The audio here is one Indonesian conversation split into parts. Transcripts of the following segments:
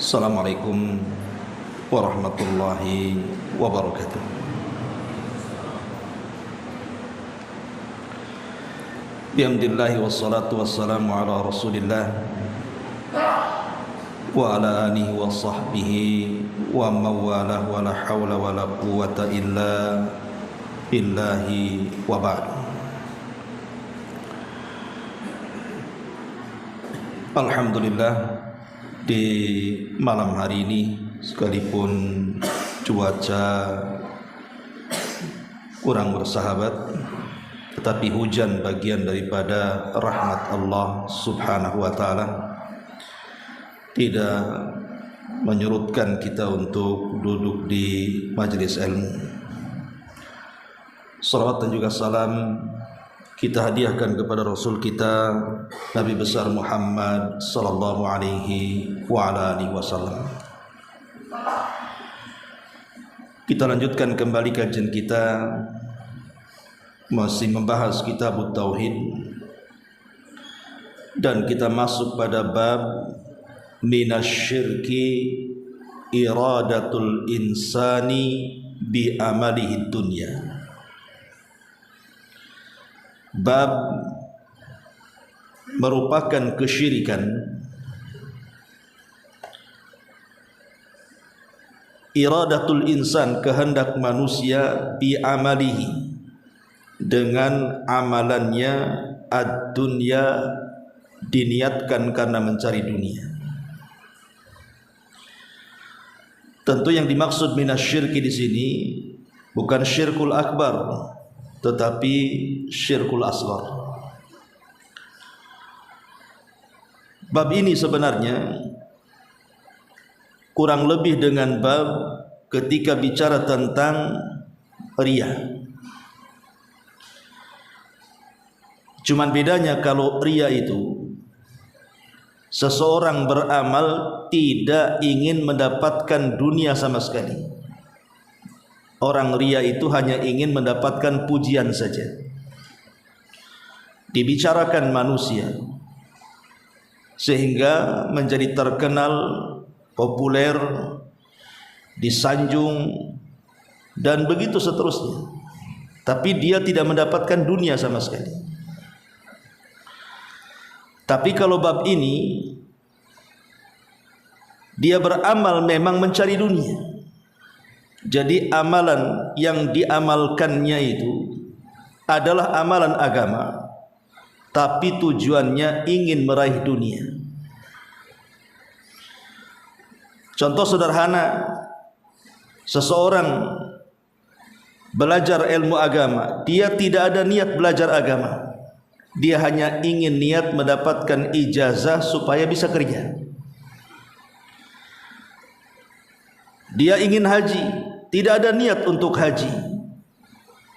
Assalamualaikum warahmatullahi wabarakatuh. Bihamdillahi wassalatu wassalamu ala rasulillah wa ala alihi wa sahbihi wa mawalah wa la hawla wa la quwwata illa billahi wa ba'd. Alhamdulillah, di malam hari ini sekalipun cuaca kurang bersahabat, tetapi hujan bagian daripada rahmat Allah subhanahu wa ta'ala tidak menyurutkan kita untuk duduk di majelis ilmu. Salawat dan juga salam kita hadiahkan kepada Rasul kita Nabi besar Muhammad sallallahu alaihi wa ala alihi wasallam. Kita lanjutkan kembali kajian kita, masih membahas kitab Tauhid, dan kita masuk pada bab minasyirki iradatul insani bi amalihi dunya. Bab merupakan kesyirikan iradatul insan, kehendak manusia, bi amalihi, dengan amalannya, ad-dunya, diniatkan karena mencari dunia. Tentu yang dimaksud minasyirki di sini bukan syirkul akbar, tetapi syirkul asghar. Bab ini sebenarnya kurang lebih dengan bab ketika bicara tentang riya. Cuman bedanya kalau riya itu seseorang beramal tidak ingin mendapatkan dunia sama sekali. Orang riya itu hanya ingin mendapatkan pujian saja. Dibicarakan manusia sehingga menjadi terkenal, populer, disanjung, dan begitu seterusnya. Tapi dia tidak mendapatkan dunia sama sekali. Tapi kalau bab ini, dia beramal memang mencari dunia. Jadi amalan yang diamalkannya itu adalah amalan agama, tapi tujuannya ingin meraih dunia. Contoh sederhana, seseorang belajar ilmu agama, dia tidak ada niat belajar agama, dia hanya ingin niat mendapatkan ijazah supaya bisa kerja. Dia ingin haji, tidak ada niat untuk haji,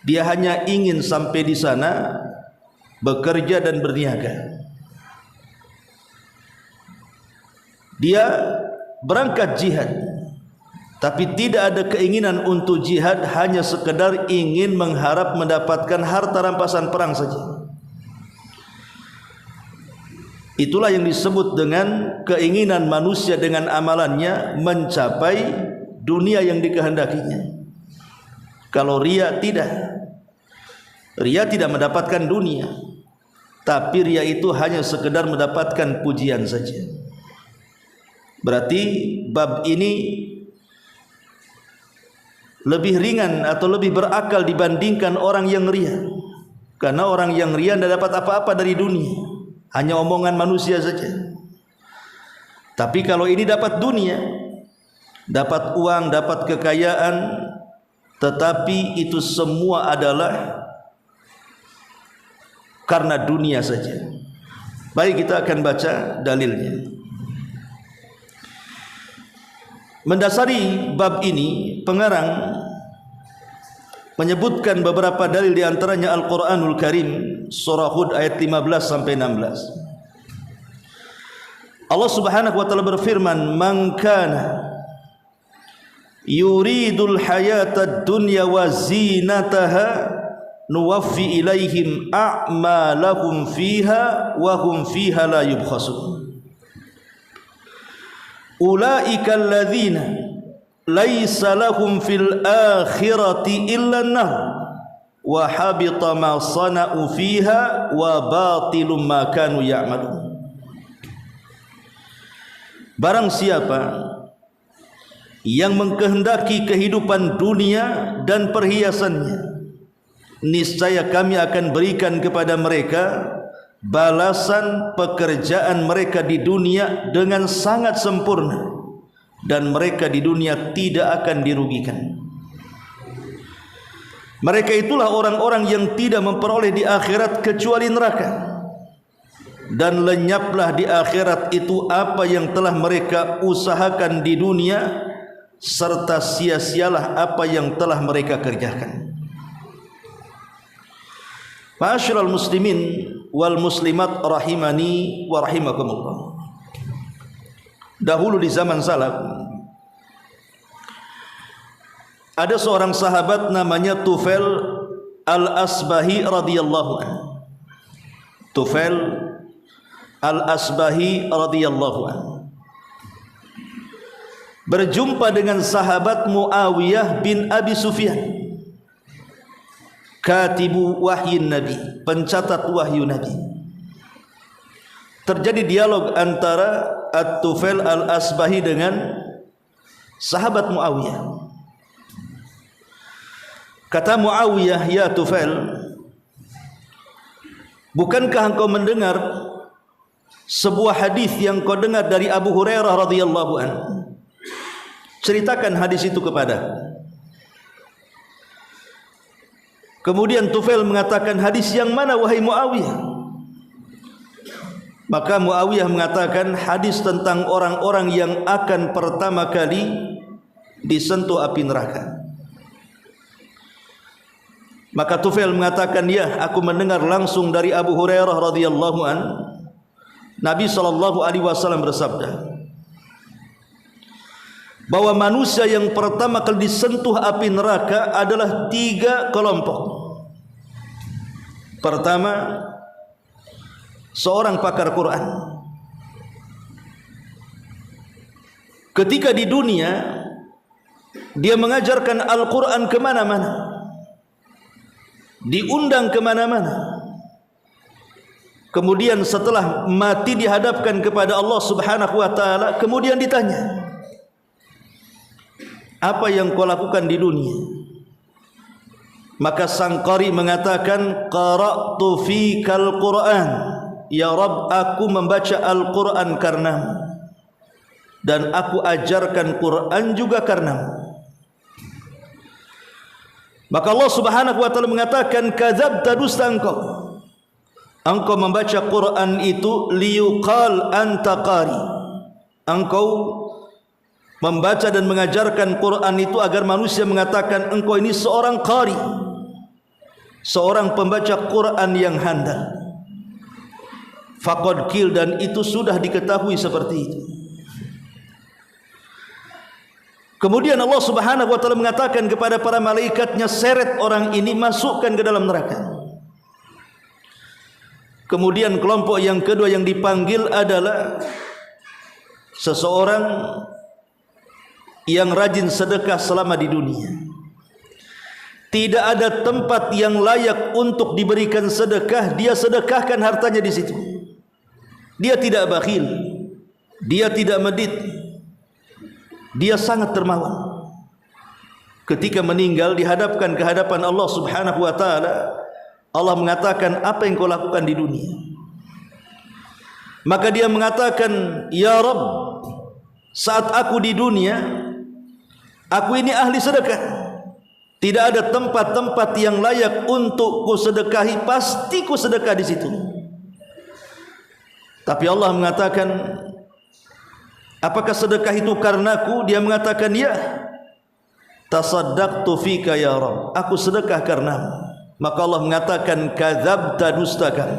dia hanya ingin sampai di sana bekerja dan berniaga. Dia berangkat jihad, tapi tidak ada keinginan untuk jihad, hanya sekedar ingin mengharap mendapatkan harta rampasan perang saja. Itulah yang disebut dengan keinginan manusia dengan amalannya mencapai dunia yang dikehendakinya. Kalau riya tidak, riya tidak mendapatkan dunia, tapi riya itu hanya sekedar mendapatkan pujian saja. Berarti bab ini lebih ringan atau lebih berakal dibandingkan orang yang riya. Karena orang yang riya tidak dapat apa-apa dari dunia, hanya omongan manusia saja. Tapi kalau ini dapat dunia, dapat uang, dapat kekayaan, tetapi itu semua adalah karena dunia saja. Baik, kita akan baca dalilnya. Mendasari bab ini, pengarang menyebutkan beberapa dalil, di antaranya Al-Qur'anul Karim, surah Hud ayat 15 sampai 16. Allah Subhanahu wa taala berfirman, "Man kana yuridul hayatad dunya wa zinataha nuwaffi ilaihim a'malahum fiha wa hum fiha la yubkhasun." ulaika alladzina laisa lahum fil akhirati illa an-nar wa habita ma sana'u fiha wa batilum ma kanu ya'malun. Barang siapa yang mengkehendaki kehidupan dunia dan perhiasannya, niscaya kami akan berikan kepada mereka balasan pekerjaan mereka di dunia dengan sangat sempurna, dan mereka di dunia tidak akan dirugikan. Mereka itulah orang-orang yang tidak memperoleh di akhirat kecuali neraka, dan lenyaplah di akhirat itu apa yang telah mereka usahakan di dunia, serta sia-sialah apa yang telah mereka kerjakan. Ma'asyiral muslimin wal muslimat rahimani wa rahimakumullah. Dahulu di zaman salaf ada seorang sahabat namanya Tufail al-Asbahi radhiyallahu anhu. Tufail al-Asbahi radhiyallahu anhu berjumpa dengan sahabat Muawiyah bin Abi Sufyan, katibu wahyin Nabi, pencatat wahyu Nabi. Terjadi dialog antara At-Tufail al-Asbahi dengan sahabat Muawiyah. Kata Muawiyah, ya Tufail, bukankah engkau mendengar sebuah hadis yang kau dengar dari Abu Hurairah radhiyallahu anhu? Ceritakan hadis itu kepada. Kemudian Tufail mengatakan, hadis yang mana wahai Muawiyah? Maka Muawiyah mengatakan, hadis tentang orang-orang yang akan pertama kali disentuh api neraka. Maka Tufail mengatakan, ya, aku mendengar langsung dari Abu Hurairah radhiyallahu an, Nabi sallallahu alaihi wasallam bersabda bahwa manusia yang pertama kali disentuh api neraka adalah 3 kelompok. Pertama, seorang pakar Quran. Ketika di dunia dia mengajarkan Al-Quran kemana-mana, diundang kemana-mana. Kemudian setelah mati dihadapkan kepada Allah subhanahu wa ta'ala, kemudian ditanya, apa yang kau lakukan di dunia? Maka sang qari mengatakan, qara'tu fikal Quran, ya Rabb, aku membaca Al-Quran karenamu, dan aku ajarkan Quran juga karenamu. Maka Allah subhanahu wa ta'ala mengatakan, kadzabta, dusta engkau. Engkau membaca Quran itu liyuqal anta qari. Engkau membaca dan mengajarkan Quran itu agar manusia mengatakan engkau ini seorang qari, seorang pembaca Quran yang handal. Faqad qil, dan itu sudah diketahui seperti itu. Kemudian Allah subhanahu wa ta'ala mengatakan kepada para malaikatnya, seret orang ini, masukkan ke dalam neraka. Kemudian kelompok yang kedua yang dipanggil adalah seseorang yang rajin sedekah selama di dunia. Tidak ada tempat yang layak untuk diberikan sedekah, dia sedekahkan hartanya di situ. Dia tidak bakhil, dia tidak medit, dia sangat dermawan. Ketika meninggal dihadapkan ke hadapan Allah subhanahu wa ta'ala, Allah mengatakan, apa yang kau lakukan di dunia? Maka dia mengatakan, ya Rabb, saat aku di dunia, aku ini ahli sedekah. Tidak ada tempat-tempat yang layak untuk ku sedekahi, pasti ku sedekah di situ. Tapi Allah mengatakan, apakah sedekah itu karenaku? Dia mengatakan, ya. Tasaddaqtu fika ya Rabb, aku sedekah karenamu. Maka Allah mengatakan, kadzabta, dustakan.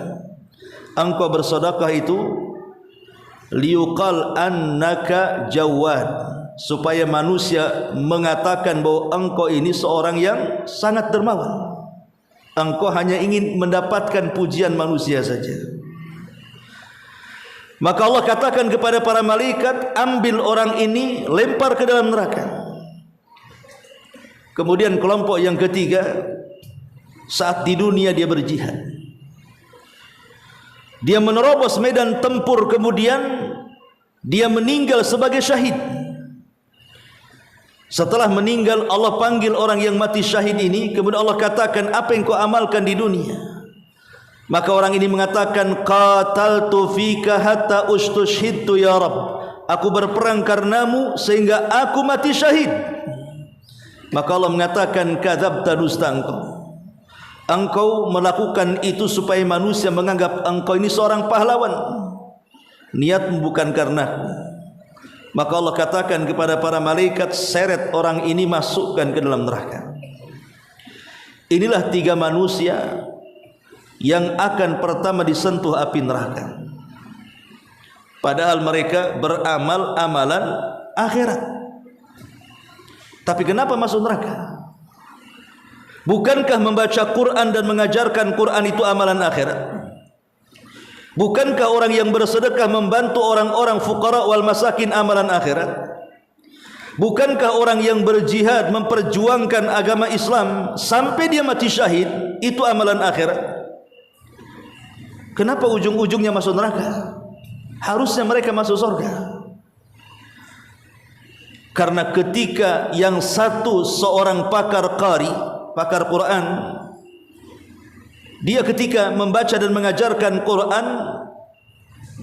Engkau bersedekah itu liyuqal annaka jawad, supaya manusia mengatakan bahwa engkau ini seorang yang sangat dermawan. Engkau hanya ingin mendapatkan pujian manusia saja. Maka Allah katakan kepada para malaikat, ambil orang ini, lempar ke dalam neraka. Kemudian kelompok yang ketiga, saat di dunia dia berjihad, dia menerobos medan tempur, kemudian dia meninggal sebagai syahid. Setelah meninggal, Allah panggil orang yang mati syahid ini, kemudian Allah katakan, apa yang kau amalkan di dunia? Maka orang ini mengatakan, qataltu fika hatta ustushhidtu ya Rabb, aku berperang karenamu sehingga aku mati syahid. Maka Allah mengatakan, kadzabta, dusta engkau melakukan itu supaya manusia menganggap engkau ini seorang pahlawan, niatmu bukan karenaku. Maka Allah katakan kepada para malaikat, seret orang ini, masukkan ke dalam neraka. Inilah tiga manusia yang akan pertama disentuh api neraka, padahal mereka beramal amalan akhirat. Tapi kenapa masuk neraka? Bukankah membaca Quran dan mengajarkan Quran itu amalan akhirat? Bukankah orang yang bersedekah membantu orang-orang fuqara wal masakin amalan akhirat? Bukankah orang yang berjihad memperjuangkan agama Islam sampai dia mati syahid itu amalan akhirat? Kenapa ujung-ujungnya masuk neraka? Harusnya mereka masuk surga. Karena ketika yang satu seorang pakar qari, pakar Quran, dia ketika membaca dan mengajarkan Quran,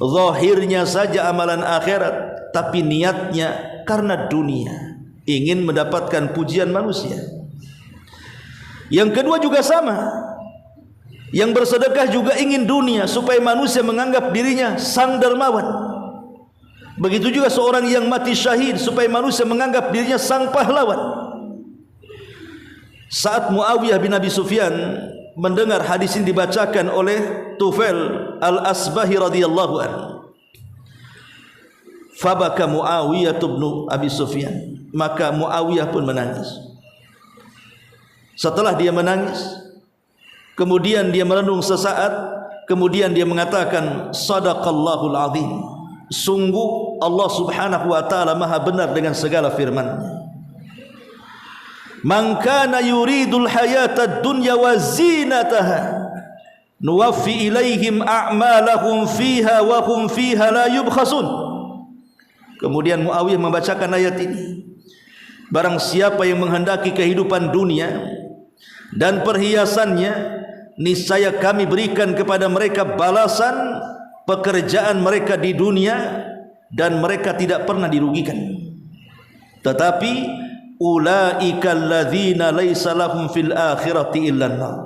zahirnya saja amalan akhirat, tapi niatnya karena dunia, ingin mendapatkan pujian manusia. Yang kedua juga sama, yang bersedekah juga ingin dunia supaya manusia menganggap dirinya sang dermawan. Begitu juga seorang yang mati syahid supaya manusia menganggap dirinya sang pahlawan. Saat Muawiyah bin Abi Sufyan mendengar hadis ini dibacakan oleh Tufail al-Asbahi radhiyallahu anhu, fabaka Muawiyah bin Abi Sufyan, maka Muawiyah pun menangis. Setelah dia menangis, kemudian dia merenung sesaat, kemudian dia mengatakan, sadaqallahul azim, sungguh Allah subhanahu wa ta'ala maha benar dengan segala firman-Nya. Man kana yuridul hayatad dunya wa zinataha nuwaffi ilaihim a'malahum fiha wa hum fiha la yubkhasun. Kemudian Muawiyah membacakan ayat ini, barang siapa yang menghendaki kehidupan dunia dan perhiasannya, niscaya kami berikan kepada mereka balasan pekerjaan mereka di dunia dan mereka tidak pernah dirugikan. Tetapi ulaika alladzina laisa lahum fil akhirati illa an-nar,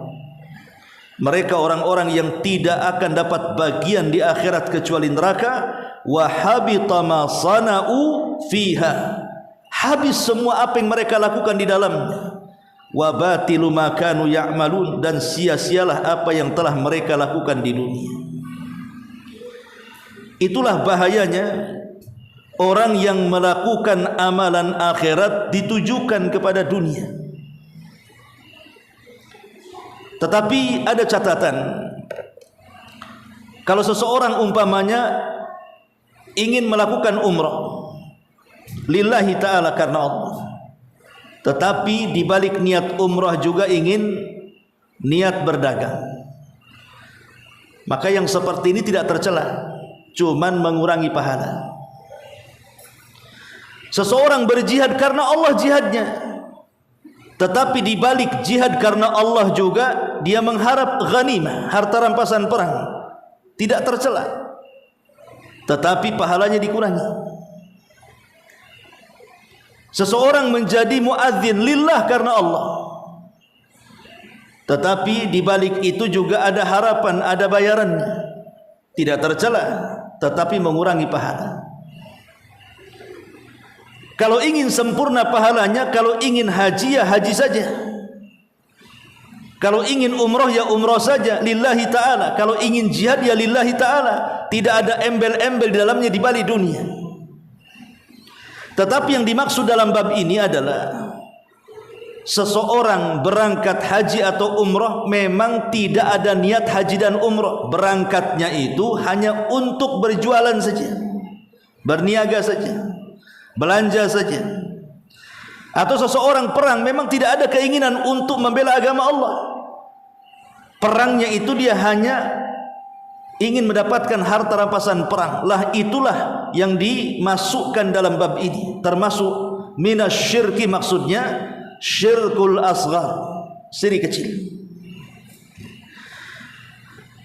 mereka orang-orang yang tidak akan dapat bagian di akhirat kecuali neraka. Wa habita ma sana'u fiha, habis semua apa yang mereka lakukan di dalamnya. Wa batilu ma kanu ya'malun, dan sia-sialah apa yang telah mereka lakukan di dunia. Itulah bahayanya orang yang melakukan amalan akhirat ditujukan kepada dunia. Tetapi ada catatan, kalau seseorang umpamanya ingin melakukan umrah lillahi ta'ala karena Allah, tetapi di balik niat umrah juga ingin niat berdagang, maka yang seperti ini tidak tercela, cuman mengurangi pahala. Seseorang berjihad karena Allah jihadnya, tetapi di balik jihad karena Allah juga dia mengharap ghanimah, harta rampasan perang, tidak tercela, tetapi pahalanya dikurangi. Seseorang menjadi muadzin lillah karena Allah, tetapi di balik itu juga ada harapan, ada bayarannya, tidak tercela, tetapi mengurangi pahala. Kalau ingin sempurna pahalanya, kalau ingin haji ya haji saja, kalau ingin umroh ya umroh saja lillahi ta'ala, kalau ingin jihad ya lillahi ta'ala, tidak ada embel-embel di dalamnya di balik dunia. Tetapi yang dimaksud dalam bab ini adalah seseorang berangkat haji atau umrah memang tidak ada niat haji dan umrah, berangkatnya itu hanya untuk berjualan saja, berniaga saja, belanja saja. Atau seseorang perang memang tidak ada keinginan untuk membela agama Allah, perangnya itu dia hanya ingin mendapatkan harta rampasan perang. Lah itulah yang dimasukkan dalam bab ini, termasuk minasyirki, maksudnya syirkul asghar, syirik kecil.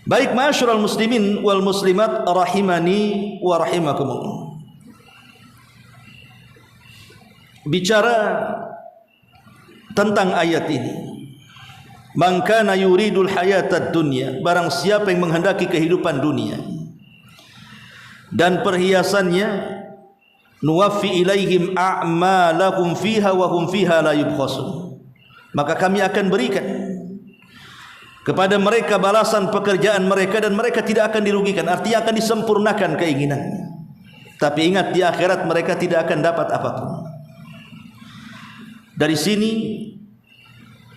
Baik ma'asyiral muslimin wal muslimat rahimani wa rahimakumullah. Bicara tentang ayat ini, man kana yuridul hayatad dunya, barang siapa yang menghendaki kehidupan dunia dan perhiasannya, nuwaffi ilaihim a'malahum fiha wa hum fiha la yubkhasun, maka kami akan berikan kepada mereka balasan pekerjaan mereka dan mereka tidak akan dirugikan, artinya akan disempurnakan keinginannya. Tapi ingat, di akhirat mereka tidak akan dapat apapun. Dari sini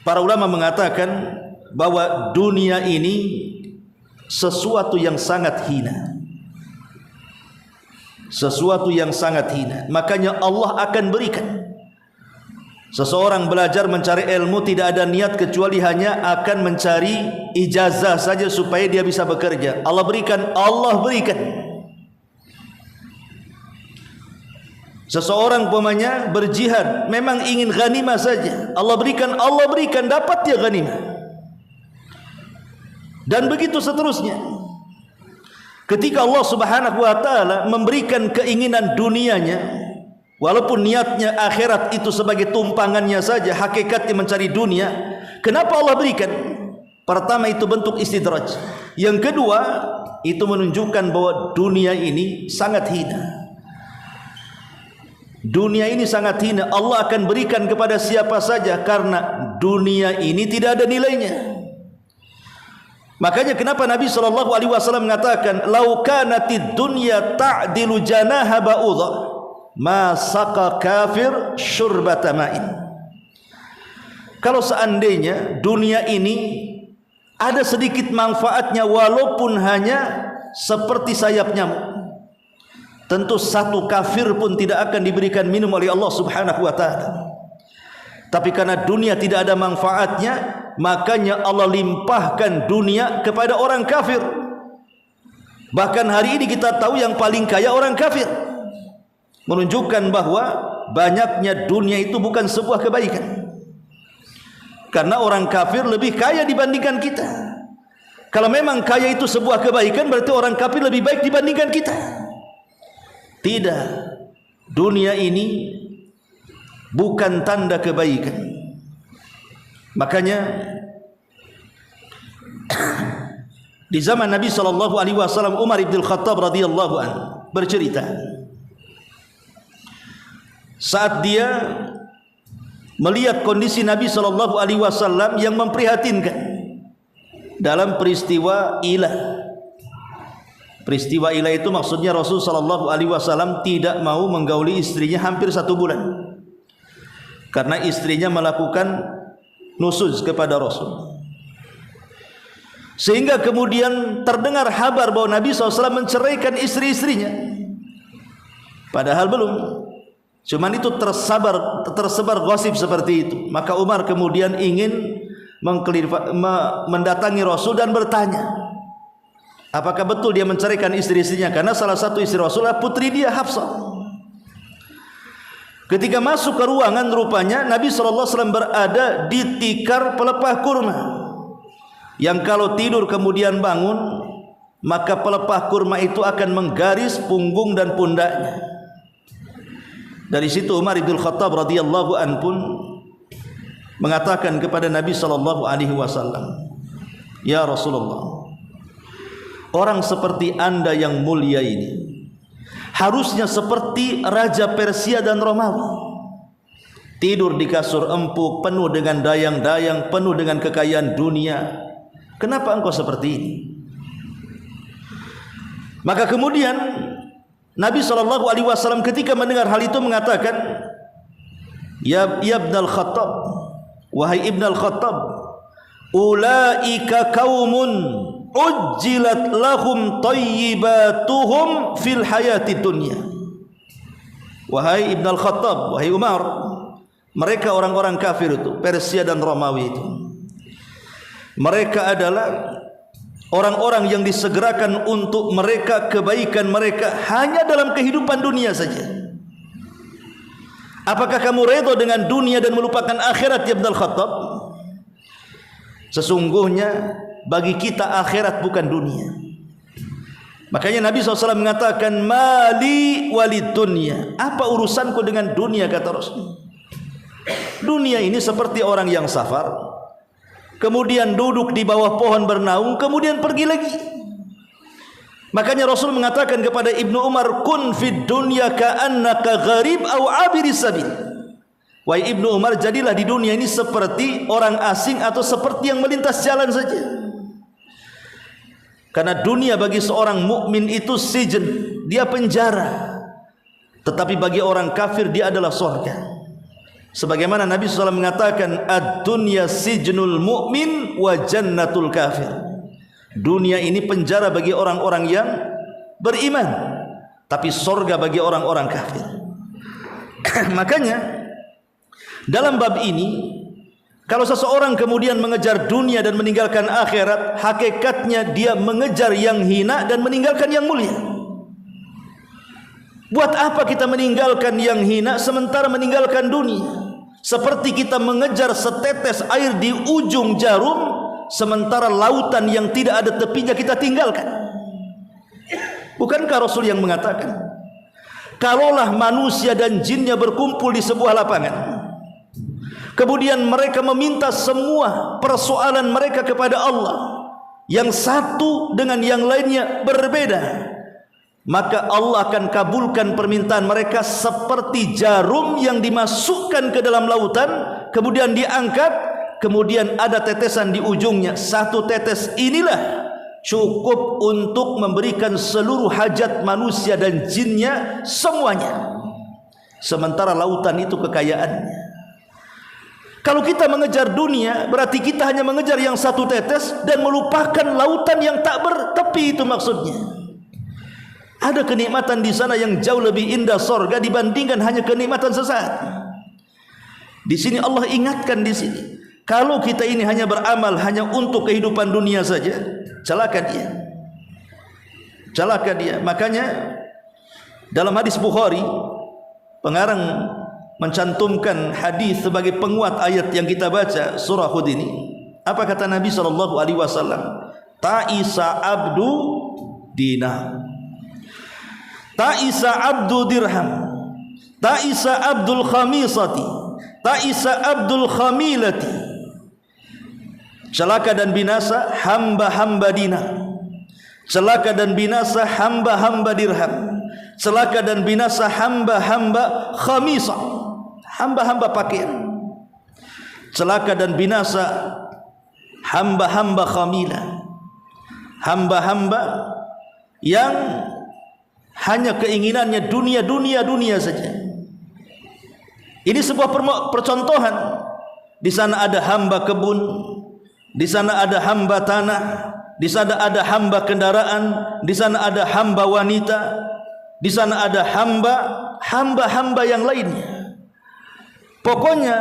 para ulama mengatakan bahwa dunia ini sesuatu yang sangat hina, sesuatu yang sangat hina. Makanya Allah akan berikan. Seseorang belajar mencari ilmu tidak ada niat kecuali hanya akan mencari ijazah saja supaya dia bisa bekerja. Allah berikan, Allah berikan. Seseorang umpamanya berjihad memang ingin ghanimah saja, Allah berikan, Allah berikan, dapat dia ghanimah. Dan begitu seterusnya. Ketika Allah Subhanahu wa taala memberikan keinginan dunianya, walaupun niatnya akhirat itu sebagai tumpangannya saja, hakikatnya mencari dunia, kenapa Allah berikan? Pertama, itu bentuk istidraj. Yang kedua, itu menunjukkan bahwa dunia ini sangat hina. Dunia ini sangat hina. Allah akan berikan kepada siapa saja karena dunia ini tidak ada nilainya. Makanya kenapa Nabi SAW mengatakan, "Lau kanatid dunya ta'dilu janaha ba'udha, ma saqa kafir syurbata ma'in." Kalau seandainya dunia ini ada sedikit manfaatnya walaupun hanya seperti sayap nyamuk, tentu satu kafir pun tidak akan diberikan minum oleh Allah Subhanahu wa taala. Tapi karena dunia tidak ada manfaatnya, makanya Allah limpahkan dunia kepada orang kafir. Bahkan hari ini kita tahu yang paling kaya orang kafir. Menunjukkan bahwa banyaknya dunia itu bukan sebuah kebaikan. Karena orang kafir lebih kaya dibandingkan kita. Kalau memang kaya itu sebuah kebaikan, berarti orang kafir lebih baik dibandingkan kita. Tidak, dunia ini bukan tanda kebaikan. Makanya di zaman Nabi SAW, Umar ibn Khattab radhiyallahu anhu bercerita, saat dia melihat kondisi Nabi SAW yang memprihatinkan dalam peristiwa Ilah. Peristiwa Ilah itu maksudnya Rasul SAW tidak mau menggauli istrinya hampir 1 bulan karena istrinya melakukan nusuz kepada Rasul, sehingga kemudian terdengar kabar bahwa Nabi SAW menceraikan istri-istrinya, padahal belum. Cuman itu tersebar gosip seperti itu. Maka Umar kemudian ingin mendatangi Rasul dan bertanya, apakah betul dia menceraikan istri-istrinya? Karena salah satu istri Rasulullah putri dia Hafsah. Ketika masuk ke ruangan, rupanya Nabi SAW berada di tikar pelepah kurma, yang kalau tidur kemudian bangun, maka pelepah kurma itu akan menggaris punggung dan pundaknya. Dari situ Umar bin Khattab radhiyallahu anhu pun mengatakan kepada Nabi SAW, "Ya Rasulullah, orang seperti anda yang mulia ini harusnya seperti Raja Persia dan Romawi, tidur di kasur empuk penuh dengan dayang-dayang, penuh dengan kekayaan dunia. Kenapa engkau seperti ini?" Maka kemudian Nabi SAW ketika mendengar hal itu mengatakan, Ya ibnal Khattab, wahai Ibn al-Khattab, ulaika qaumun ujjilat lahum thayyibatuhum fil hayati dunya. Wahai Ibn al-Khattab, wahai Umar, mereka orang-orang kafir itu, Persia dan Romawi itu, mereka adalah orang-orang yang disegerakan untuk mereka kebaikan mereka hanya dalam kehidupan dunia saja. Apakah kamu redha dengan dunia dan melupakan akhirat ya Ibn al-Khattab? Sesungguhnya bagi kita akhirat bukan dunia. Makanya Nabi SAW mengatakan, mali walid dunya. Apa urusanku dengan dunia, kata Rasul. Dunia ini seperti orang yang safar, kemudian duduk di bawah pohon bernaung, kemudian pergi lagi. Makanya Rasul mengatakan kepada Ibnu Umar, kun fid dunya ka'annaka gharib au abiris sabil. Wahai Ibnu Umar, jadilah di dunia ini seperti orang asing atau seperti yang melintas jalan saja. Karena dunia bagi seorang mukmin itu sijen, dia penjara. Tetapi bagi orang kafir dia adalah surga. Sebagaimana Nabi SAW mengatakan, ad-dunya sijnul mu'min wa jannatul kafir. Dunia ini penjara bagi orang-orang yang beriman, tapi surga bagi orang-orang kafir. Makanya dalam bab ini, kalau seseorang kemudian mengejar dunia dan meninggalkan akhirat, hakikatnya dia mengejar yang hina dan meninggalkan yang mulia. Buat apa kita meninggalkan yang hina sementara meninggalkan dunia? Seperti kita mengejar setetes air di ujung jarum, sementara lautan yang tidak ada tepinya kita tinggalkan. Bukankah Rasul yang mengatakan, kalaulah manusia dan jinnya berkumpul di sebuah lapangan, kemudian mereka meminta semua persoalan mereka kepada Allah, yang satu dengan yang lainnya berbeda, maka Allah akan kabulkan permintaan mereka seperti jarum yang dimasukkan ke dalam lautan, kemudian diangkat, kemudian ada tetesan di ujungnya. Satu tetes inilah cukup untuk memberikan seluruh hajat manusia dan jinnya semuanya. Sementara lautan itu kekayaannya. Kalau kita mengejar dunia, berarti kita hanya mengejar yang satu tetes dan melupakan lautan yang tak bertepi. Itu maksudnya. Ada kenikmatan di sana yang jauh lebih indah surga dibandingkan hanya kenikmatan sesaat. Di sini Allah ingatkan di sini, kalau kita ini hanya beramal hanya untuk kehidupan dunia saja, celaka dia. Celaka dia. Makanya dalam hadis Bukhari, pengarang mencantumkan hadis sebagai penguat ayat yang kita baca surah Hud ini. Apa kata Nabi SAW? Ta'isa abdu dinar, ta'isa abdu dirham, ta'isa abdul khamisati, ta'isa abdul khamilati. Celaka dan binasa hamba-hamba dinar, celaka dan binasa hamba-hamba dirham, celaka dan binasa hamba-hamba khamisah, hamba-hamba pakaian, celaka dan binasa hamba-hamba khamilah, hamba-hamba yang hanya keinginannya dunia saja. Ini sebuah percontohan. Di sana ada hamba kebun, di sana ada hamba tanah, di sana ada hamba kendaraan, di sana ada hamba wanita, di sana ada hamba yang lainnya. Pokoknya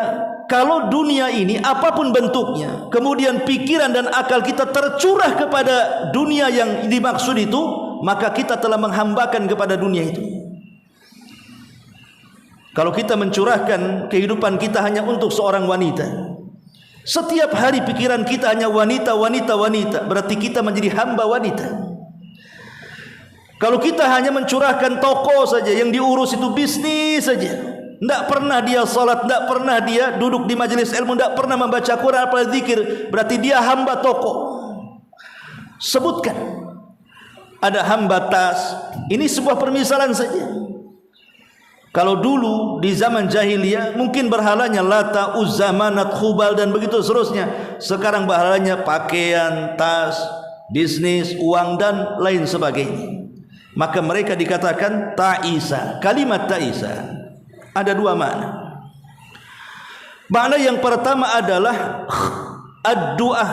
kalau dunia ini apapun bentuknya, kemudian pikiran dan akal kita tercurah kepada dunia yang dimaksud itu, maka kita telah menghambakan kepada dunia itu. Kalau kita mencurahkan kehidupan kita hanya untuk seorang wanita, setiap hari pikiran kita hanya wanita, berarti kita menjadi hamba wanita. Kalau kita hanya mencurahkan toko saja, yang diurus itu bisnis saja, tidak pernah dia salat, tidak pernah dia duduk di majelis ilmu, tidak pernah membaca Quran atau zikir, berarti dia hamba toko. Sebutkan. Ada hamba tas. Ini sebuah permisalan saja. Kalau dulu di zaman jahiliyah mungkin berhalanya Lata, Uzza, Manat, Khubal dan begitu seterusnya. Sekarang berhalanya pakaian, tas, bisnis, uang dan lain sebagainya. Maka mereka dikatakan ta'isa. Kalimat ta'isa ada dua makna. Makna yang pertama adalah ad-du'a.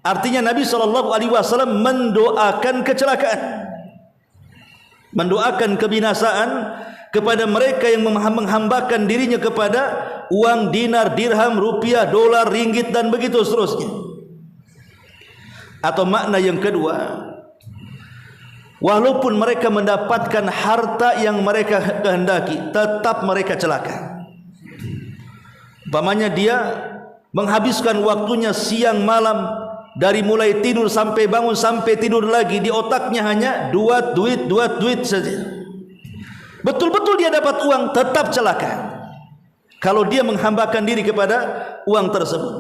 Artinya Nabi SAW mendoakan kecelakaan, mendoakan kebinasaan kepada mereka yang menghambakan dirinya kepada uang dinar, dirham, rupiah, dolar, ringgit dan begitu seterusnya. Atau makna yang kedua, walaupun mereka mendapatkan harta yang mereka kehendaki, tetap mereka celaka. Umpamanya dia menghabiskan waktunya siang malam, dari mulai tidur sampai bangun sampai tidur lagi, di otaknya hanya duit saja. Betul-betul dia dapat uang, tetap celaka kalau dia menghambakan diri kepada uang tersebut.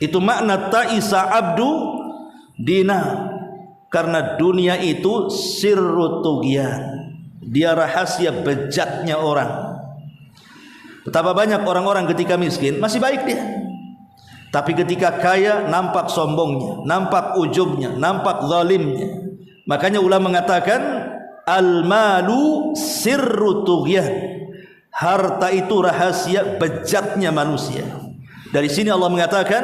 Itu makna ta'isa abdu dinar. Karena dunia itu sirru tughyan, dia rahasia bejatnya orang. Betapa banyak orang-orang ketika miskin masih baik dia, tapi ketika kaya nampak sombongnya, nampak ujubnya, nampak zalimnya. Makanya ulama mengatakan al-malu sirru tughyan, harta itu rahasia bejatnya manusia. Dari sini Allah mengatakan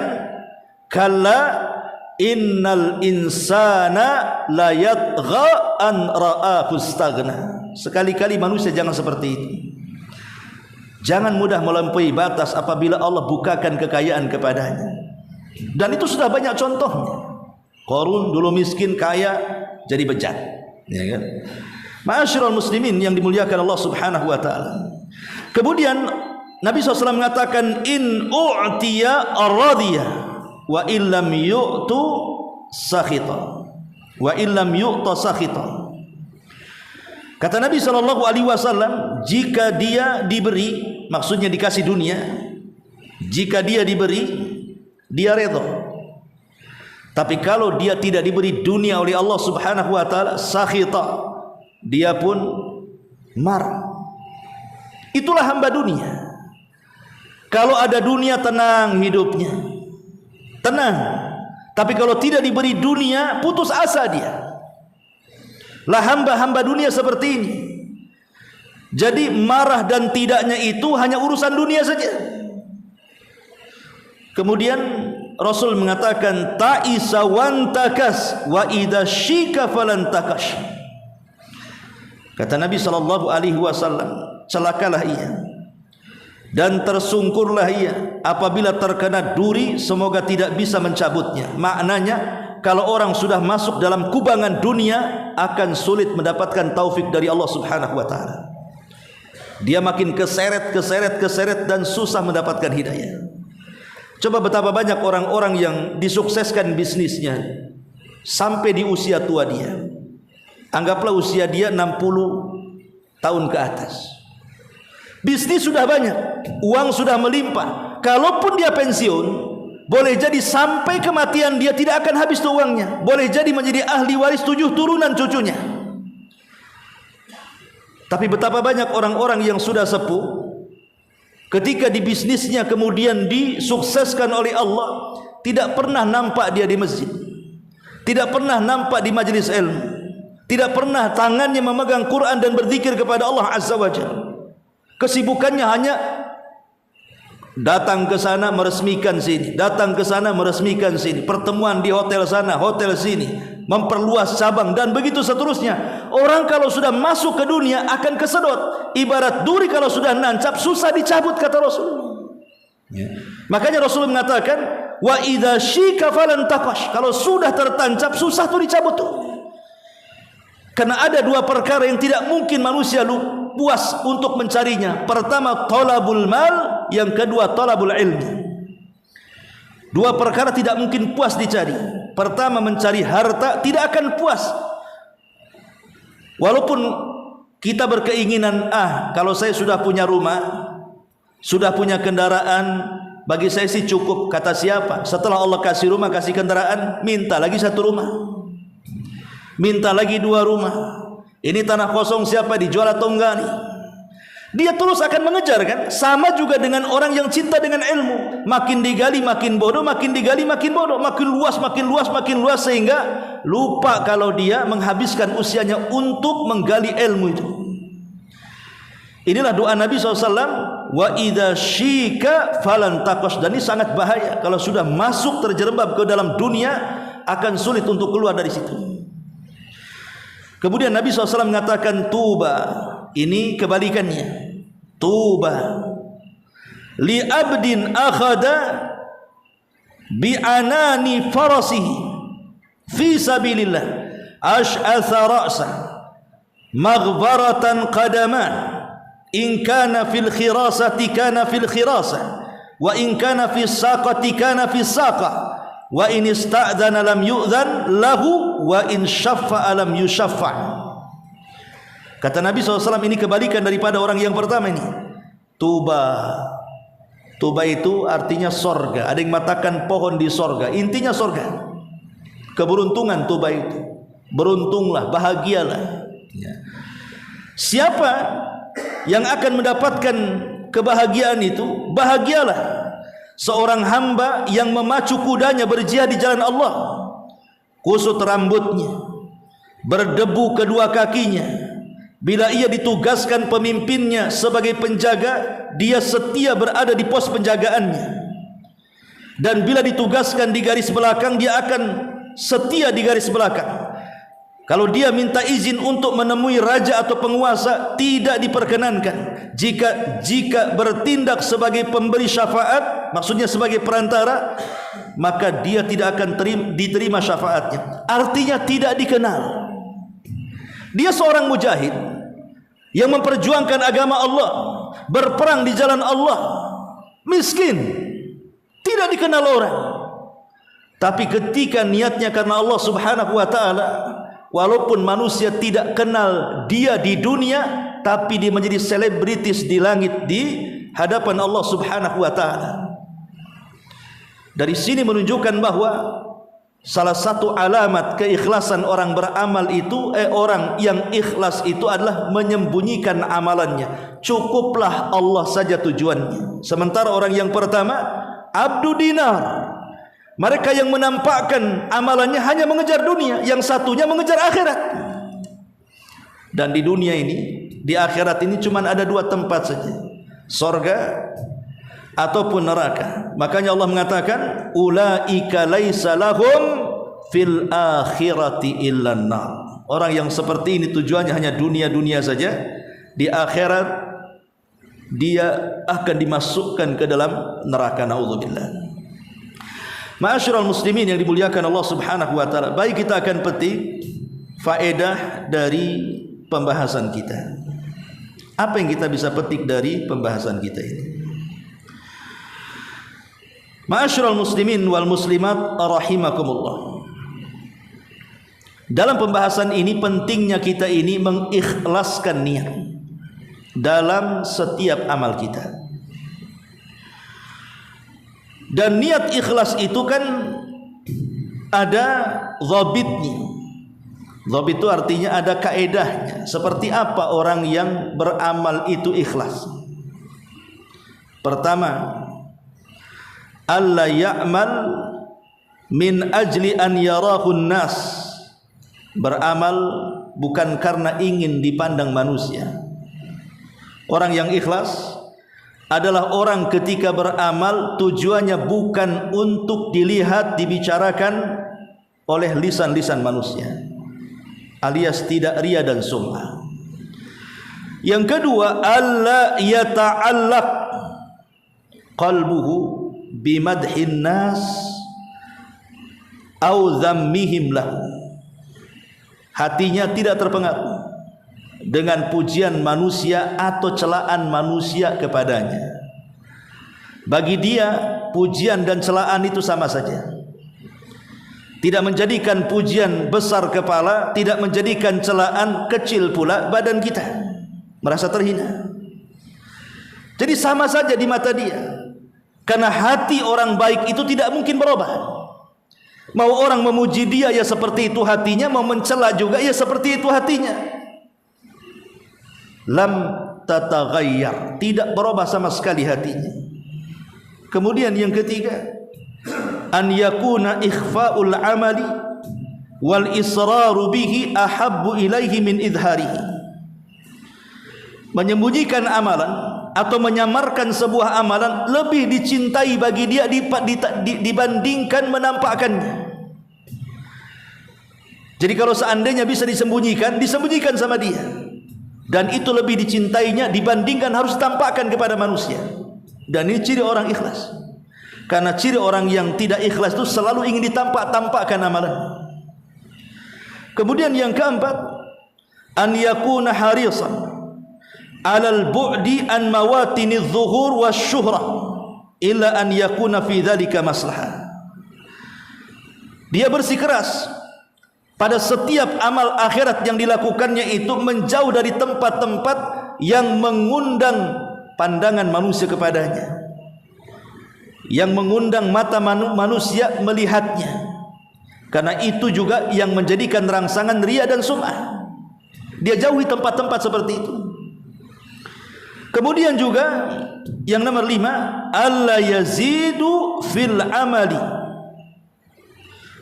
kalla innal insana la yatgha an ra'ahu istaghna. Sekali-kali manusia jangan seperti itu. Jangan mudah melampaui batas apabila Allah bukakan kekayaan kepadanya. Dan itu sudah banyak contohnya. Qarun dulu miskin, kaya jadi bejat, ya kan? Ma'asyiral muslimin yang dimuliakan Allah Subhanahu wa taala. Kemudian Nabi SAW mengatakan in u'tiya ar-radiya wa illam yu'tu sakhita wa illam yu'ta sakhita. Kata Nabi SAW, jika dia diberi, maksudnya dikasih dunia, jika dia diberi, dia redha. Tapi kalau dia tidak diberi dunia oleh Allah Subhanahu wa taala, sakhita, dia pun marah. Itulah hamba dunia. Kalau ada dunia tenang hidupnya, tenang. Tapi kalau tidak diberi dunia, putus asa dia. Lah hamba-hamba dunia seperti ini. Jadi marah dan tidaknya itu hanya urusan dunia saja. Kemudian Rasul mengatakan ta'isa wantakas wa idza syika falan takash. Kata Nabi SAW, celakalah ia dan tersungkurlah ia apabila terkena duri, semoga tidak bisa mencabutnya. Maknanya kalau orang sudah masuk dalam kubangan dunia akan sulit mendapatkan taufik dari Allah Subhanahu wa taala. Dia makin keseret dan susah mendapatkan hidayah. Coba betapa banyak orang-orang yang disukseskan bisnisnya sampai di usia tua dia. Anggaplah usia dia 60 tahun ke atas. Bisnis sudah banyak, uang sudah melimpah. Kalaupun dia pensiun, boleh jadi sampai kematian dia tidak akan habis tuh uangnya. Boleh jadi menjadi ahli waris 7 turunan cucunya. Tapi betapa banyak orang-orang yang sudah sepuh, ketika di bisnisnya kemudian disukseskan oleh Allah, tidak pernah nampak dia di masjid, tidak pernah nampak di majelis ilmu, tidak pernah tangannya memegang Quran dan berzikir kepada Allah Azza wa Jalla. Kesibukannya hanya datang ke sana meresmikan sini, datang ke sana meresmikan sini, pertemuan di hotel sana, hotel sini, memperluas cabang dan begitu seterusnya. Orang kalau sudah masuk ke dunia akan kesedot. Ibarat duri kalau sudah nancap susah dicabut, kata Rasul. Ya. Makanya Rasul mengatakan wa idza syika falan taqash. Kalau sudah tertancap susah tuh dicabut tuh. Karena ada dua perkara yang tidak mungkin manusia puas untuk mencarinya. Pertama talabul mal, yang kedua talabul ilmi. Dua perkara tidak mungkin puas dicari. Pertama mencari harta tidak akan puas. Walaupun kita berkeinginan, kalau saya sudah punya rumah, sudah punya kendaraan, bagi saya sih cukup. Kata siapa? Setelah Allah kasih rumah, kasih kendaraan, minta lagi 1 rumah, minta lagi 2 rumah. Ini tanah kosong siapa, dijual atau enggak nih? Dia terus akan mengejar kan. Sama juga dengan orang yang cinta dengan ilmu, makin digali makin bodoh, makin digali makin bodoh, makin luas makin luas makin luas, sehingga lupa kalau dia menghabiskan usianya untuk menggali ilmu itu. Inilah doa Nabi SAW wa idza syika falan taqas. Dan ini sangat bahaya. Kalau sudah masuk terjerembab ke dalam dunia, akan sulit untuk keluar dari situ. Kemudian Nabi SAW mengatakan tuba, ini kebalikannya. Tuba li abdin akhada bi anani farasihi fi sabilillah ash'atha ra'sa maghbaratan qadaman in kana fil khirasati kana fil khirasah wa in kana fis saqati kana fis saqah wa in ista'dzana lam yu'dzan lahu wa in syaffa'a lam yusyaffa'. Kata Nabi SAW, ini kebalikan daripada orang yang pertama ini. Tuba, tuba itu artinya sorga. Ada yang mengatakan pohon di sorga, intinya sorga. Keberuntungan tuba itu, beruntunglah, bahagialah ya. Siapa yang akan mendapatkan kebahagiaan itu? Bahagialah seorang hamba yang memacu kudanya berjihad di jalan Allah, kusut rambutnya, berdebu kedua kakinya. Bila ia ditugaskan pemimpinnya sebagai penjaga, dia setia berada di pos penjagaannya. Dan bila ditugaskan di garis belakang, dia akan setia di garis belakang. Kalau dia minta izin untuk menemui raja atau penguasa, tidak diperkenankan. Jika bertindak sebagai pemberi syafaat, maksudnya sebagai perantara, maka dia tidak akan diterima syafaatnya. Artinya tidak dikenal. Dia seorang mujahid yang memperjuangkan agama Allah, berperang di jalan Allah, miskin, tidak dikenal orang. Tapi ketika niatnya karena Allah Subhanahu wa ta'ala, walaupun manusia tidak kenal dia di dunia, tapi dia menjadi selebritis di langit di hadapan Allah Subhanahu wa ta'ala. Dari sini menunjukkan bahwa salah satu alamat keikhlasan orang beramal itu, orang yang ikhlas itu adalah menyembunyikan amalannya. Cukuplah Allah saja tujuannya. Sementara orang yang pertama, abdu dinar, mereka yang menampakkan amalannya hanya mengejar dunia, yang satunya mengejar akhirat. Dan di dunia ini, di akhirat ini cuma ada dua tempat saja, sorga ataupun neraka. Makanya Allah mengatakan ulaika laisa lahum fil akhirati illan nar. Orang yang seperti ini tujuannya hanya dunia-dunia saja, di akhirat dia akan dimasukkan ke dalam neraka, naudzubillah. Ma'asyiral muslimin yang dimuliakan Allah Subhanahu wa taala, baik kita akan petik faedah dari pembahasan kita. Apa yang kita bisa petik dari pembahasan kita ini? Ma'asyiral muslimin wal muslimat rahimakumullah. Dalam pembahasan ini pentingnya kita ini mengikhlaskan niat dalam setiap amal kita. Dan niat ikhlas itu kan ada dhabitnya. Dhabit itu artinya ada kaedahnya. Seperti apa orang yang beramal itu ikhlas? Pertama, alla ya'mal min ajli an yarahun nas. Beramal bukan karena ingin dipandang manusia. Orang yang ikhlas adalah orang ketika beramal tujuannya bukan untuk dilihat, dibicarakan oleh lisan-lisan manusia, alias tidak riya dan sum'ah. Yang kedua, alla yata'allaq qalbuhu bimadhin nas au dhammihim lahu. Hatinya tidak terpengaruh dengan pujian manusia atau celaan manusia kepadanya. Bagi dia pujian dan celaan itu sama saja. Tidak menjadikan pujian besar kepala, tidak menjadikan celaan kecil pula badan kita, merasa terhina. Jadi sama saja di mata dia. Karena hati orang baik itu tidak mungkin berubah. Mau orang memuji dia ya seperti itu hatinya, mau mencela juga ya seperti itu hatinya. Lam tataghayyar, tidak berubah sama sekali hatinya. Kemudian yang ketiga, an yakuna ikhfa'ul amali wal israru bihi ahabbu ilaihi min idharihi. Menyembunyikan amalan atau menyamarkan sebuah amalan lebih dicintai bagi dia dibandingkan menampakkannya. Jadi kalau seandainya bisa disembunyikan, disembunyikan sama dia, dan itu lebih dicintainya dibandingkan harus ditampakkan kepada manusia. Dan ini ciri orang ikhlas. Karena ciri orang yang tidak ikhlas itu selalu ingin ditampak-tampakkan amalan. Kemudian yang keempat, an yakuna harisan alal bu'di an mawatiniz zuhur wasyuhrah illa an yakuna fi dzalika maslahah. Dia bersikeras pada setiap amal akhirat yang dilakukannya itu menjauh dari tempat-tempat yang mengundang pandangan manusia kepadanya, yang mengundang mata manusia melihatnya, karena itu juga yang menjadikan rangsangan riya dan sum'ah. Dia jauhi tempat-tempat seperti itu. Kemudian juga yang nomor 5, alla yazidu fil amali,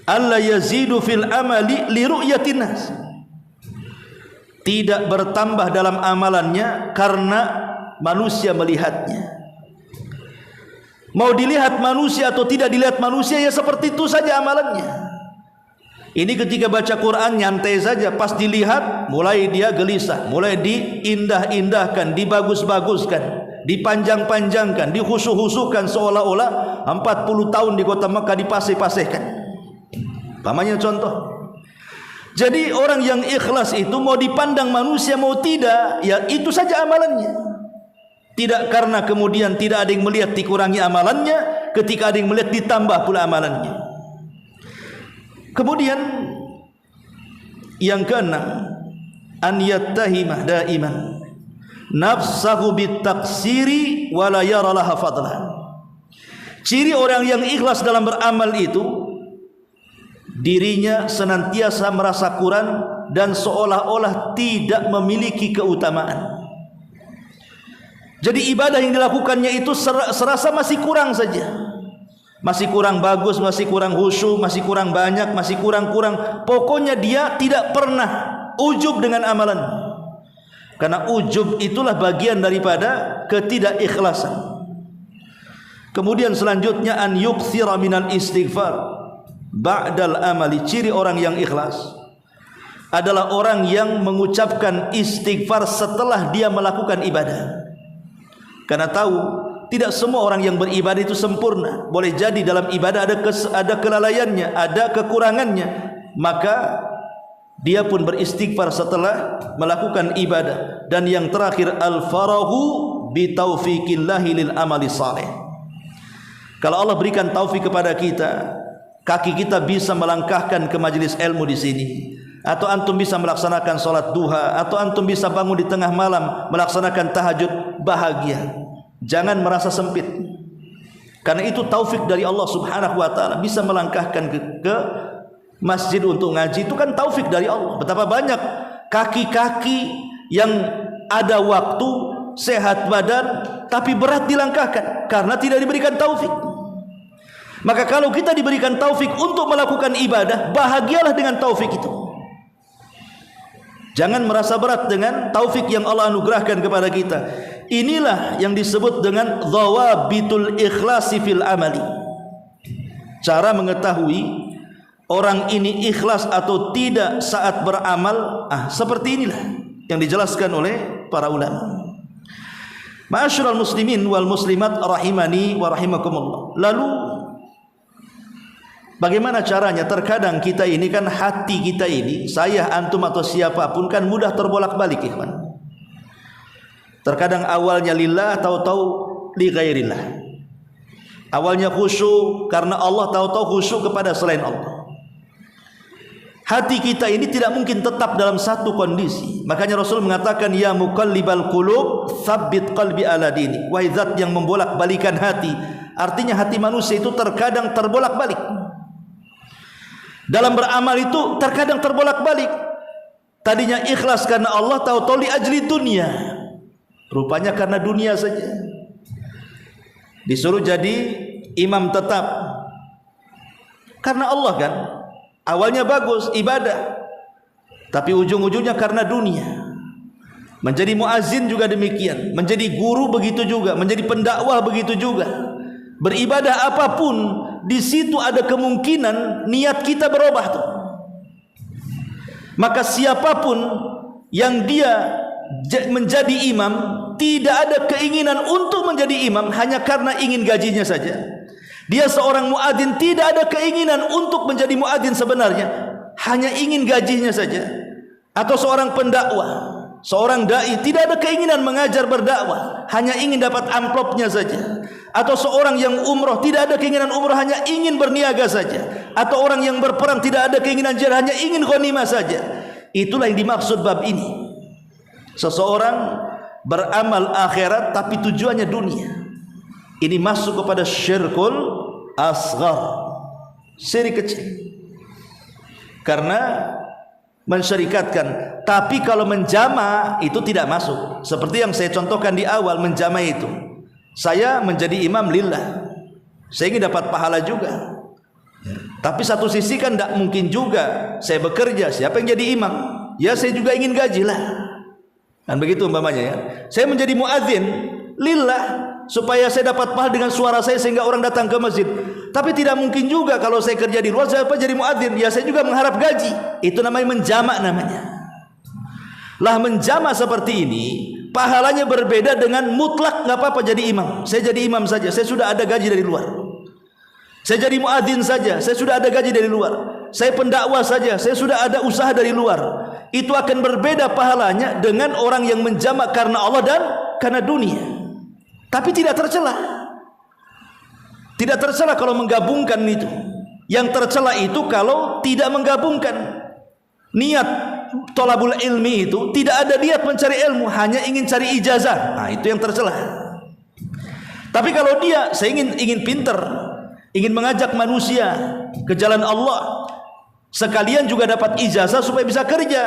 alla yazidu fil amali li ru'yatin nas. Tidak bertambah dalam amalannya karena manusia melihatnya. Mau dilihat manusia atau tidak dilihat manusia, ya seperti itu saja amalannya. Ini ketika baca Quran nyantai saja, pas dilihat mulai dia gelisah, mulai diindah-indahkan, dibagus-baguskan, dipanjang-panjangkan, dihusuh-husuhkan seolah-olah 40 tahun di kota Mekah dipasih-pasihkan. Pamannya contoh. Jadi orang yang ikhlas itu mau dipandang manusia mau tidak, ya itu saja amalannya. Tidak karena kemudian tidak ada yang melihat dikurangi amalannya, ketika ada yang melihat ditambah pula amalannya. Kemudian yang keenam, an yattahimah daiman nafsahu bitaksiri wa la yara laha fadlan. Ciri orang yang ikhlas dalam beramal itu, dirinya senantiasa merasa kurang dan seolah-olah tidak memiliki keutamaan. Jadi ibadah yang dilakukannya itu serasa masih kurang saja. Masih kurang bagus, masih kurang khusyuk, masih kurang banyak, masih kurang-kurang. Pokoknya dia tidak pernah ujub dengan amalan. Karena ujub itulah bagian daripada ketidakikhlasan. Kemudian selanjutnya an yukthira minal istighfar ba'dal amali. Ciri orang yang ikhlas adalah orang yang mengucapkan istighfar setelah dia melakukan ibadah. Karena tahu tidak semua orang yang beribadah itu sempurna. Boleh jadi dalam ibadah ada kelalaiannya, ada kekurangannya. Maka dia pun beristighfar setelah melakukan ibadah. Dan yang terakhir, al-farahu bitaufiqillahi lil amali salih. Kalau Allah berikan taufik kepada kita, kaki kita bisa melangkahkan ke majelis ilmu di sini, atau antum bisa melaksanakan salat duha, atau antum bisa bangun di tengah malam melaksanakan tahajud, bahagia. Jangan merasa sempit, karena itu taufik dari Allah subhanahu wa ta'ala. Bisa melangkahkan ke masjid untuk ngaji, itu kan taufik dari Allah. Betapa banyak kaki-kaki yang ada waktu, sehat badan, tapi berat dilangkahkan karena tidak diberikan taufik. Maka kalau kita diberikan taufik untuk melakukan ibadah, bahagialah dengan taufik itu. Jangan merasa berat dengan taufik yang Allah anugerahkan kepada kita. Inilah yang disebut dengan dhawabitul ikhlasi fil amali. Cara mengetahui orang ini ikhlas atau tidak saat beramal, seperti inilah yang dijelaskan oleh para ulama. Ma'asyiral muslimin wal muslimat rahimani wa rahimakumullah. Lalu bagaimana caranya? Terkadang kita ini kan, hati kita ini, saya, antum atau siapapun kan mudah terbolak-balik, ikhwan. Terkadang awalnya lillah, tahu-tahu li ghairillah. Awalnya khusyuk karena Allah, tahu-tahu khusyuk kepada selain Allah. Hati kita ini tidak mungkin tetap dalam satu kondisi. Makanya Rasul mengatakan, ya muqallibal qulub tsabbit qalbi ala dini. Wahai zat yang membolak-balikan hati. Artinya hati manusia itu terkadang terbolak-balik. Dalam beramal itu terkadang terbolak-balik. Tadinya ikhlas karena Allah, tahu-tahu li ajli dunia. Rupanya karena dunia saja. Disuruh jadi imam tetap karena Allah kan. Awalnya bagus ibadah, tapi ujung-ujungnya karena dunia. Menjadi muazin juga demikian, menjadi guru begitu juga, menjadi pendakwah begitu juga. Beribadah apapun, di situ ada kemungkinan niat kita berubah tuh. Maka siapapun yang dia menjadi imam, tidak ada keinginan untuk menjadi imam hanya karena ingin gajinya saja. Dia seorang muadzin, tidak ada keinginan untuk menjadi muadzin sebenarnya, hanya ingin gajinya saja. Atau seorang pendakwah, seorang dai, tidak ada keinginan mengajar berdakwah, hanya ingin dapat amplopnya saja. Atau seorang yang umroh, tidak ada keinginan umroh, hanya ingin berniaga saja. Atau orang yang berperang, tidak ada keinginan jihad, hanya ingin ghanimah saja. Itulah yang dimaksud bab ini. Seseorang beramal akhirat tapi tujuannya dunia. Ini masuk kepada syirkul asghar, syirik kecil. Karena mensyarikatkan. Tapi kalau menjama itu tidak masuk. Seperti yang saya contohkan di awal, menjama itu, saya menjadi imam lillah, saya ingin dapat pahala juga. Tapi satu sisi kan tidak mungkin juga saya bekerja, siapa yang jadi imam? Ya saya juga ingin gaji lah. Dan begitu umpamanya ya. Saya menjadi muadzin lillah supaya saya dapat pahala dengan suara saya sehingga orang datang ke masjid. Tapi tidak mungkin juga kalau saya kerja di luar, saya jadi muadzin, ya saya juga mengharap gaji. Itu namanya menjamak namanya. Lah menjamak seperti ini, pahalanya berbeda dengan mutlak nggak apa-apa jadi imam. Saya jadi imam saja, saya sudah ada gaji dari luar. Saya jadi muadzin saja, saya sudah ada gaji dari luar. Saya pendakwah saja, saya sudah ada usaha dari luar. Itu akan berbeda pahalanya dengan orang yang menjamak karena Allah dan karena dunia. Tapi tidak tercela. Tidak tercela kalau menggabungkan itu. Yang tercela itu kalau tidak menggabungkan. Niat thalabul ilmi itu tidak ada niat mencari ilmu, hanya ingin cari ijazah. Nah, itu yang tercela. Tapi kalau dia saya ingin pinter, ingin mengajak manusia ke jalan Allah, sekalian juga dapat ijazah supaya bisa kerja,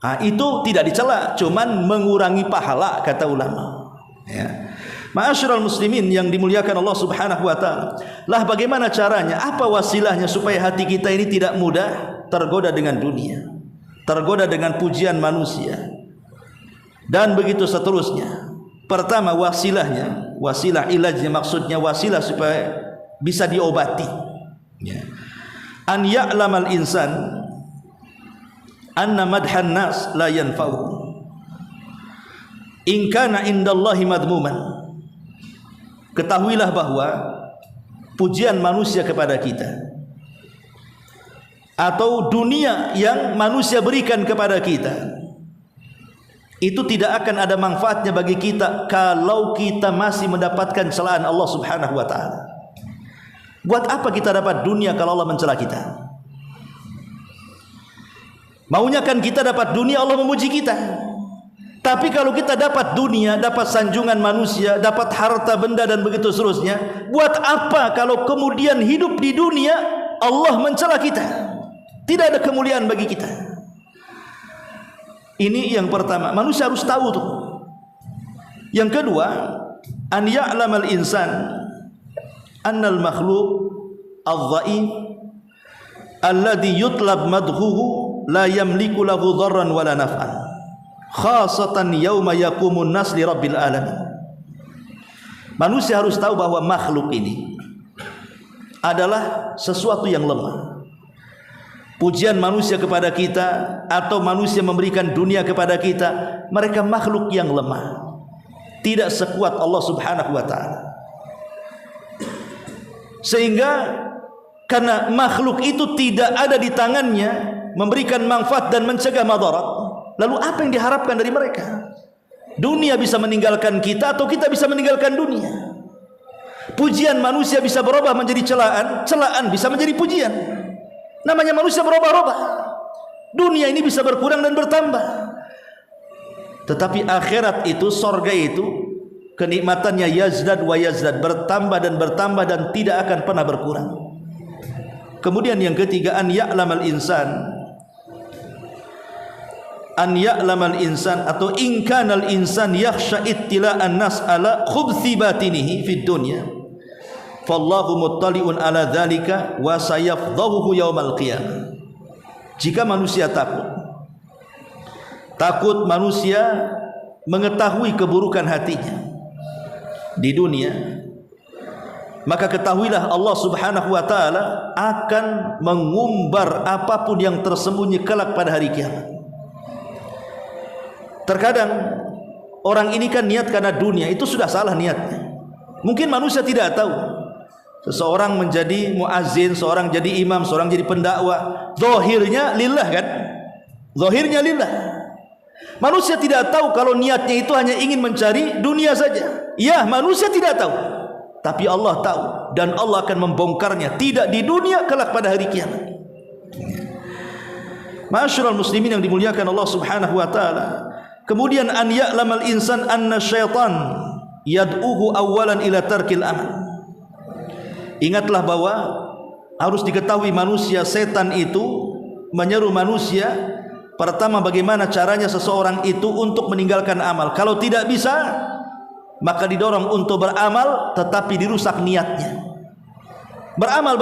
nah, itu tidak dicela, cuman mengurangi pahala kata ulama. Ya. Ma'asyiral muslimin yang dimuliakan Allah Subhanahu wa taala. Lah bagaimana caranya? Apa wasilahnya supaya hati kita ini tidak mudah tergoda dengan dunia, tergoda dengan pujian manusia, dan begitu seterusnya. Pertama wasilahnya, wasilah ilajnya, maksudnya wasilah supaya bisa diobati. Ya. An ya'lamal insan anna madhan nas la yanfa'u in kana indallahi madmuman. Ketahuilah bahwa pujian manusia kepada kita atau dunia yang manusia berikan kepada kita itu tidak akan ada manfaatnya bagi kita kalau kita masih mendapatkan celaan Allah Subhanahu wa taala. Buat apa kita dapat dunia kalau Allah mencela kita? Maunya kan kita dapat dunia, Allah memuji kita. Tapi kalau kita dapat dunia, dapat sanjungan manusia, dapat harta benda dan begitu seterusnya, buat apa kalau kemudian hidup di dunia Allah mencela kita? Tidak ada kemuliaan bagi kita. Ini yang pertama, manusia harus tahu tuh. Yang kedua, an ya'lamal insan annal makhluk adh-dhaif alladhi yutlab madhuhu la yamliku lahu dharran wala naf'an khasatan yauma yaqumun nas li rabbil alamin. Manusia harus tahu bahwa makhluk ini adalah sesuatu yang lemah. Pujian manusia kepada kita atau manusia memberikan dunia kepada kita, mereka makhluk yang lemah, tidak sekuat Allah Subhanahu wa taala. Sehingga karena makhluk itu tidak ada di tangannya memberikan manfaat dan mencegah madarat, lalu apa yang diharapkan dari mereka? Dunia bisa meninggalkan kita atau kita bisa meninggalkan dunia. Pujian manusia bisa berubah menjadi celaan, celaan bisa menjadi pujian. Namanya manusia berubah-ubah. Dunia ini bisa berkurang dan bertambah. Tetapi akhirat itu, sorga itu, kenikmatannya yazdad wa yazdad, bertambah dan bertambah dan tidak akan pernah berkurang. Kemudian yang ketiga, an ya'lamal insan atau in kanal insan yakhsha ittila'an nas ala khubthi batinihi fid dunya fallahu muttali'un ala dzalika wa sayafdhahu yaumal qiyamah. Jika manusia takut takut manusia mengetahui keburukan hatinya di dunia, maka ketahuilah Allah Subhanahu wa taala akan mengumbar apapun yang tersembunyi kelak pada hari kiamat. Terkadang orang ini kan niat karena dunia, itu sudah salah niatnya. Mungkin manusia tidak tahu. Seseorang menjadi muazzin, seorang jadi imam, seorang jadi pendakwa, zahirnya lillah kan? Zahirnya lillah. Manusia tidak tahu kalau niatnya itu hanya ingin mencari dunia saja. Ya, manusia tidak tahu. Tapi Allah tahu, dan Allah akan membongkarnya, tidak di dunia, kelak pada hari kiamat. Ma'asyiral muslimin yang dimuliakan Allah Subhanahu wa taala. Kemudian an ya'lamal insan anna syaitan yad'uhu awalan ila tarkil amal. Ingatlah bahwa harus diketahui manusia, setan itu menyeru manusia pertama bagaimana caranya seseorang itu untuk meninggalkan amal. Kalau tidak bisa, maka didorong untuk beramal tetapi dirusak niatnya. Beramal,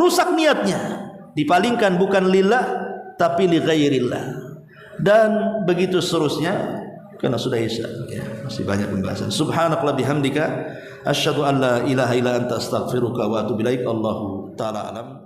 rusak niatnya. Dipalingkan bukan lillah tapi li ghairillah. Dan begitu seterusnya, karena sudah isya ya, masih banyak pembahasan. Subhanakallah bihamdika asyhadu an la ilaha illa anta astaghfiruka wa atubu ilaik. Allahu taala alam.